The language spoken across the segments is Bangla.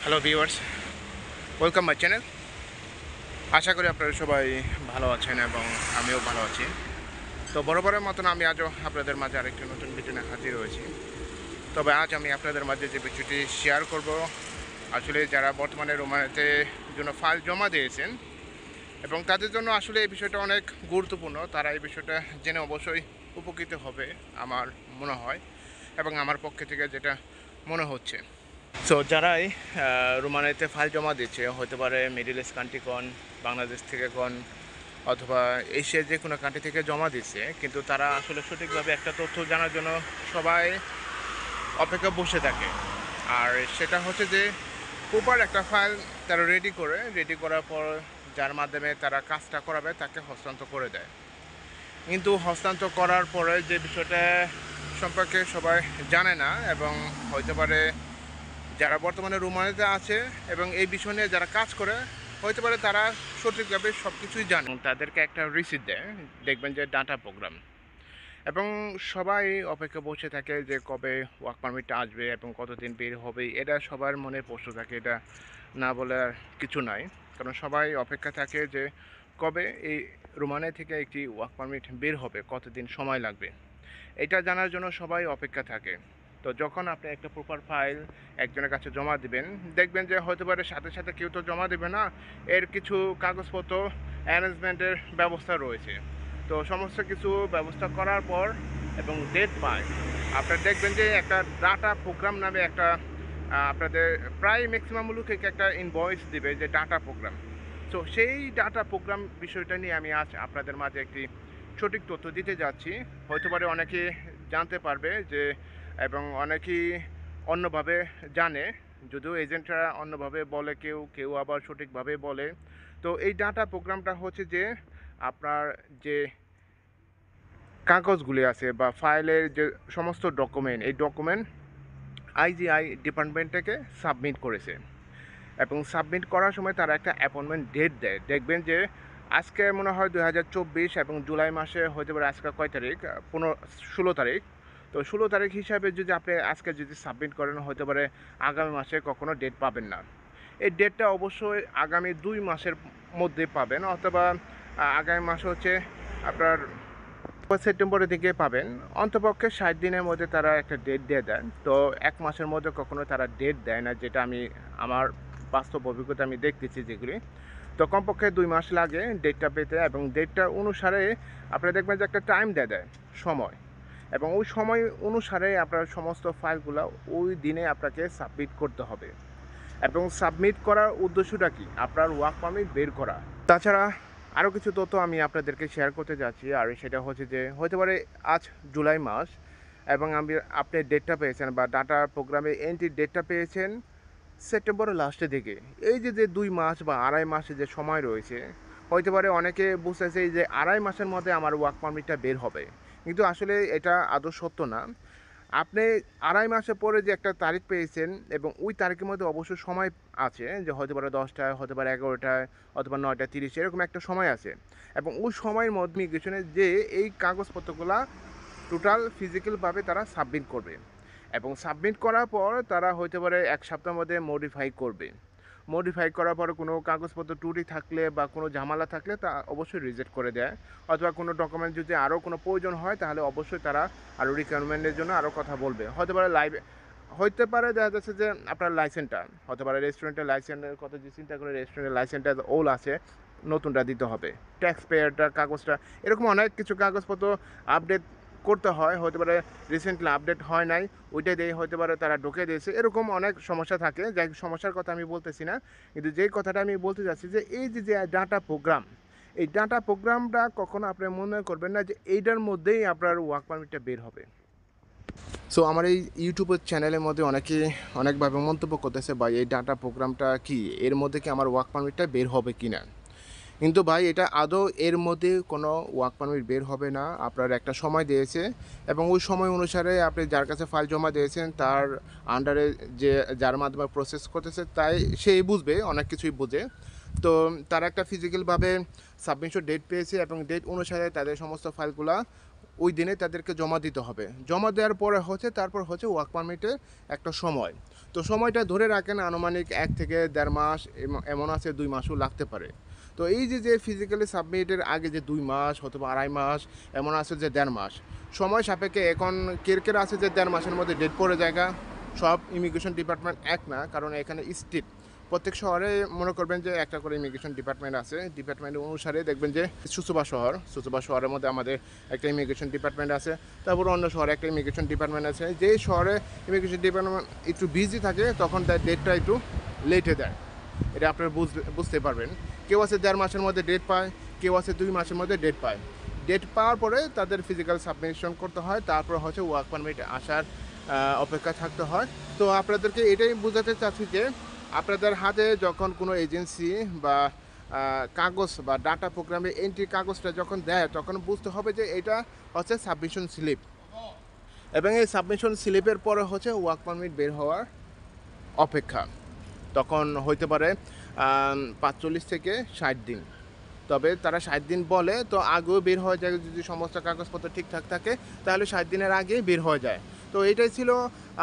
Hello viewers, welcome my channel. আশা করি আপনারা সবাই ভালো আছেন এবং আমিও ভালো আছি। তো বরাবরের মতন আমি আজও আপনাদের মাঝে আরেকটি নতুন ভিডিও নিয়ে হাজির হয়েছি। তবে আজ আমি আপনাদের মাঝে যে বিষয়টি শেয়ার করব, আসলে যারা বর্তমানে রোমানিতে জন্য ফাইল জমা দিয়েছেন এবং তাদের জন্য আসলে এই বিষয়টা অনেক গুরুত্বপূর্ণ। তারা এই বিষয়টা জেনে অবশ্যই উপকৃত হবে আমার মনে হয় এবং আমার পক্ষে থেকে যেটা মনে হচ্ছে। সো যারাই রোমানিতে ফাইল জমা দিচ্ছে, হতে পারে মিডল ইস্ট কান্ট্রি কোন, বাংলাদেশ থেকে কোন, অথবা এশিয়ার যে কোনো কান্ট্রি থেকে জমা দিচ্ছে, কিন্তু তারা আসলে সঠিকভাবে একটা তথ্য জানার জন্য সবাই অপেক্ষা বসে থাকে। আর সেটা হচ্ছে যে প্রপার একটা ফাইল তারা রেডি করার পর যার মাধ্যমে তারা কাজটা করাবে তাকে হস্তান্তর করে দেয়। কিন্তু হস্তান্তর করার পরে যে বিষয়টা সম্পর্কে সবাই জানে না, এবং হতে পারে যারা বর্তমানে রোমানিতে আছে এবং এই বিষয় নিয়ে যারা কাজ করে, হতে পারে তারা সঠিকভাবে সব কিছুই জানে। তাদেরকে একটা রিসিট দেয়, দেখবেন যে ডাটা প্রোগ্রাম, এবং সবাই অপেক্ষা বসে থাকে যে কবে ওয়ার্ক পারমিটটা আসবে এবং কতদিন বের হবে। এটা সবার মনে প্রশ্ন থাকে, এটা না বলে আর কিছু নাই। কারণ সবাই অপেক্ষা থাকে যে কবে এই রোমানিয়া থেকে একটি ওয়ার্ক পারমিট বের হবে, কতদিন সময় লাগবে, এটা জানার জন্য সবাই অপেক্ষা থাকে। তো যখন আপনি একটা প্রপার ফাইল একজনের কাছে জমা দিবেন, দেখবেন যে হতে পারে সাথে সাথে কেউ তো জমা দেবে না, এর কিছু কাগজপত্র অ্যারেঞ্জমেন্টের ব্যবস্থা রয়েছে। তো সমস্ত কিছু ব্যবস্থা করার পর এবং ডেট পায়, আপনারা দেখবেন যে একটা ডাটা প্রোগ্রাম নামে একটা আপনাদের প্রায় ম্যাক্সিমাম লোককে একটা ইনভয়েস দিবে যে ডাটা প্রোগ্রাম। তো সেই ডাটা প্রোগ্রাম বিষয়টা নিয়ে আমি আজ আপনাদের মাঝে একটি সঠিক তথ্য দিতে যাচ্ছি। হতে পারে অনেকে জানতে পারবে যে, এবং অনেকেই অন্যভাবে জানে, যদিও এজেন্টরা অন্যভাবে বলে, কেউ কেউ আবার সঠিকভাবে বলে। তো এই ডাটা প্রোগ্রামটা হচ্ছে যে আপনার যে কাগজগুলি আছে বা ফাইলের যে সমস্ত ডকুমেন্ট, এই ডকুমেন্ট আইজিআই ডিপার্টমেন্ট থেকে সাবমিট করেছে, এবং সাবমিট করার সময় তারা একটা অ্যাপয়েন্টমেন্ট ডেট দেয়। দেখবেন যে আজকে মনে হয় 2024 এবং জুলাই মাসে হতে পারে আজকে কয় তারিখ, 16 তারিখ। তো 16 তারিখ হিসাবে যদি আপনি আজকে যদি সাবমিট করেন, হতে পারে আগামী মাসে কখনো ডেট পাবেন না। এই ডেটটা অবশ্যই আগামী 2 মাসের মধ্যে পাবেন, অথবা আগামী মাসে হচ্ছে আপনার সেপ্টেম্বরের দিকে পাবেন। অন্তপক্ষে 60 দিনের মধ্যে তারা একটা ডেট দিয়ে দেন। তো 1 মাসের মধ্যে কখনো তারা ডেট দেয় না, যেটা আমি আমার বাস্তব অভিজ্ঞতা আমি দেখতেছি যেগুলি। তো কমপক্ষে 2 মাস লাগে ডেটটা পেতে, এবং ডেটটা অনুসারে আপনারা দেখবেন যে একটা টাইম দিয়ে দেয়, সময়, এবং ওই সময় অনুসারে আপনার সমস্ত ফাইলগুলো ওই দিনে আপনাকে সাবমিট করতে হবে। এবং সাবমিট করার উদ্দেশ্যটা কি? আপনার ওয়ার্ক পারমিট বের করা। তাছাড়া আরও কিছু তথ্য আমি আপনাদেরকে শেয়ার করতে যাচ্ছি, আর সেটা হচ্ছে যে হতে পারে আজ জুলাই মাস এবং আপনি ডেটটা পেয়েছেন বা ডাটা প্রোগ্রামে এন্ট্রি ডেটটা পেয়েছেন সেপ্টেম্বরের লাস্টের দিকে। এই যে 2 মাস বা আড়াই মাসে যে সময় রয়েছে, হতে পারে অনেকে বুঝতেছে যে আড়াই মাসের মধ্যে আমার ওয়ার্ক পারমিটটা বের হবে, কিন্তু আসলে এটা আদৌ সত্য না। আপনি আড়াই মাসের পরে যে একটা তারিখ পেয়েছেন, এবং ওই তারিখের মধ্যে অবশ্যই সময় আছে, যে হতে পারে 10টায়, হতে পারে 11টায়, অথবা 9টা 30, এরকম একটা সময় আছে। এবং ওই সময়ের মধ্যে ইমিগ্রেশনে যে এই কাগজপত্রগুলা টোটাল ফিজিক্যালভাবে তারা সাবমিট করবে, এবং সাবমিট করার পর তারা হতে পারে 1 সপ্তাহের মধ্যে মডিফাই করার পরে কোনো কাগজপত্র ত্রুটি থাকলে বা কোনো ঝামেলা থাকলে তা অবশ্যই রিজেক্ট করে দেয়, অথবা কোনো ডকুমেন্ট যদি আরও কোনো প্রয়োজন হয় তাহলে অবশ্যই তারা আরও রিকোয়ারমেন্টের জন্য আরও কথা বলবে। হতে পারে দেখা যাচ্ছে যে আপনার লাইসেন্সটা, হতে পারে রেস্টুরেন্টের লাইসেন্সের কথা যদি চিন্তা করে, রেস্টুরেন্টের লাইসেন্সটা ওল আছে, নতুনটা দিতে হবে, ট্যাক্স পেয়ারটার কাগজটা, এরকম অনেক কিছু কাগজপত্র আপডেট করতে হয়। হতে পারে রিসেন্টলি আপডেট হয় নাই, ওইটা দিয়ে হতে পারে তারা ঢুকে দিয়েছে, এরকম অনেক সমস্যা থাকে। যাই সমস্যার কথা আমি বলতেছি না, কিন্তু যেই কথাটা আমি বলতে চাচ্ছি যে এই যে ডাটা প্রোগ্রাম, এই ডাটা প্রোগ্রামটা কখনো আপনি মনে করবেন না যে এইটার মধ্যেই আপনার ওয়ার্ক পারমিটটা বের হবে। সো আমার এই ইউটিউবের চ্যানেলের মধ্যে অনেকে অনেকভাবে মন্তব্য করতেছে, ভাই এই ডাটা প্রোগ্রামটা কি, এর মধ্যে কি আমার ওয়ার্ক পারমিটটা বের হবে কি না। কিন্তু ভাই এটা আদৌ এর মধ্যে কোনো ওয়ার্ক পারমিট বের হবে না। আপনার একটা সময় দিয়েছে, এবং ওই সময় অনুসারে আপনি যার কাছে ফাইল জমা দিয়েছেন তার আন্ডারে যে যার মাধ্যমে প্রসেস করতেছে, তাই সেই বুঝবে, অনেক কিছুই বোঝে। তো তারা একটা ফিজিক্যালভাবে সাবমিশন ডেট পেয়েছে, এবং ডেট অনুসারে তাদের সমস্ত ফাইলগুলা ওই দিনে তাদেরকে জমা দিতে হবে। জমা দেওয়ার পরে হচ্ছে তারপর হচ্ছে ওয়ার্ক পারমিটের একটা সময়। তো সময়টা ধরে রাখেন আনুমানিক 1 থেকে 1.5 মাস, এমন আছে 2 মাসও লাগতে পারে। তো এই যে ফিজিক্যালি সাবমিটের আগে যে 2 মাস অথবা 2.5 মাস, এমন আছে যে 1.5 মাস। সময় সাপেক্ষে এখন কের আছে যে 1.5 মাসের মধ্যে ডেট পড়ে জায়গা। সব ইমিগ্রেশন ডিপার্টমেন্ট এক না, কারণ এখানে স্টেট প্রত্যেক শহরে মনে করবেন যে একটা করে ইমিগ্রেশন ডিপার্টমেন্ট আছে। ডিপার্টমেন্ট অনুসারে দেখবেন যে সুসুবা শহরের মধ্যে আমাদের একটা ইমিগ্রেশন ডিপার্টমেন্ট আছে। তারপর অন্য শহরে একটা ইমিগ্রেশন ডিপার্টমেন্ট আছে। যেই শহরে ইমিগ্রেশন ডিপার্টমেন্ট একটু বিজি থাকে তখন তার ডেটটা একটু লেটে দেয়। এটা আপনারা বুঝতে পারবেন। কেউ আছে 1.5 মাসের মধ্যে ডেট পায়, কেউ আছে 2 মাসের মধ্যে ডেট পায়। ডেট পাওয়ার পরে তাদের ফিজিক্যাল সাবমিশন করতে হয়, তারপর হচ্ছে ওয়ার্ক পারমিট আসার অপেক্ষা থাকতে হয়। তো আপনাদেরকে এটাই বোঝাতে চাচ্ছি যে আপনাদের হাতে যখন কোনো এজেন্সি বা কাগজ বা ডাটা প্রোগ্রামে এন্ট্রি কাগজটা যখন দেয় তখন বুঝতে হবে যে এটা হচ্ছে সাবমিশন স্লিপ, এবং এই সাবমিশন স্লিপের পরে হচ্ছে ওয়ার্ক পারমিট বের হওয়ার অপেক্ষা। তখন হইতে পারে 45 থেকে 60 দিন। তবে তারা 60 দিন বলে, তো আগেও বের হয়ে যায় যদি সমস্ত কাগজপত্র ঠিকঠাক থাকে, তাহলে 60 দিনের আগেই বের হয়ে যায়। তো এটাই ছিল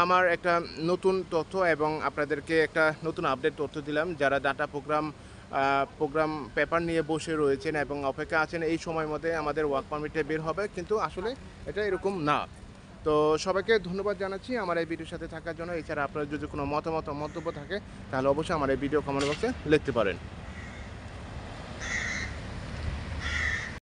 আমার একটা নতুন তথ্য, এবং আপনাদেরকে একটা নতুন আপডেট তথ্য দিলাম। যারা ডাটা প্রোগ্রাম পেপার নিয়ে বসে রয়েছেন এবং অপেক্ষা আছেন এই সময়ের মধ্যে আমাদের ওয়ার্ক পারমিটে বের হবে, কিন্তু আসলে এটা এরকম না। তো সবাইকে ধন্যবাদ জানাচ্ছি আমার এই ভিডিওর সাথে থাকার জন্য। এছাড়া আপনার যদি কোনো মতামত মন্তব্য থাকে তাহলে অবশ্যই আমার এই ভিডিও কমেন্ট বক্সে লিখতে পারেন।